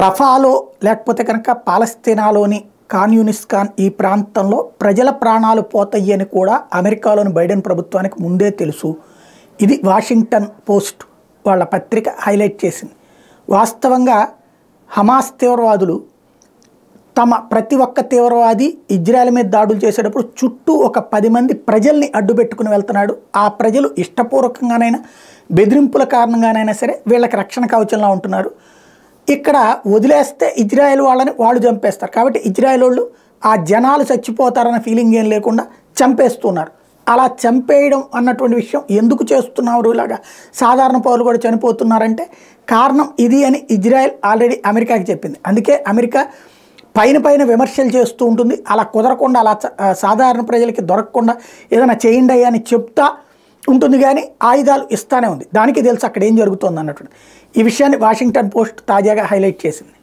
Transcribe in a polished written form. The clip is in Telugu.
రఫాలో లేకపోతే కనుక పాలస్తీనాలోని ఖాన్ ఈ ప్రాంతంలో ప్రజల ప్రాణాలు పోతాయి అని కూడా అమెరికాలోని బైడెన్ ప్రభుత్వానికి ముందే తెలుసు. ఇది వాషింగ్టన్ పోస్ట్ వాళ్ళ పత్రిక హైలైట్ చేసింది. వాస్తవంగా హమాస్ తీవ్రవాదులు తమ ప్రతి ఒక్క తీవ్రవాది ఇజ్రాయెల్ మీద దాడులు చేసేటప్పుడు చుట్టూ ఒక 10 మంది ప్రజల్ని అడ్డుపెట్టుకుని వెళ్తున్నాడు. ఆ ప్రజలు ఇష్టపూర్వకంగానైనా బెదిరింపుల కారణంగానైనా సరే వీళ్ళకి రక్షణ కవచంలా ఉంటున్నారు. ఇక్కడ వదిలేస్తే ఇజ్రాయెల్ వాళ్ళని వాళ్ళు చంపేస్తారు. కాబట్టి ఇజ్రాయెల్ వాళ్ళు ఆ జనాలు చచ్చిపోతారన్న ఫీలింగ్ ఏం లేకుండా చంపేస్తున్నారు. అలా చంపేయడం అన్నటువంటి విషయం ఎందుకు చేస్తున్నారు, ఇలాగా సాధారణ పౌరులు కూడా చనిపోతున్నారంటే కారణం ఇది అని ఇజ్రాయెల్ ఆల్రెడీ అమెరికాకి చెప్పింది. అందుకే అమెరికా పైన విమర్శలు చేస్తూ ఉంటుంది. అలా కుదరకుండా, అలా సాధారణ ప్రజలకి దొరకకుండా ఏదైనా చేయండి అని చెప్తా ఉంటుంది, కానీ ఆయుధాలు ఇస్తానే ఉంది. దానికి తెలుసు అక్కడ ఏం జరుగుతుంది అన్నటువంటి ఈ విషయాన్ని వాషింగ్టన్ పోస్ట్ తాజాగా హైలైట్ చేసింది.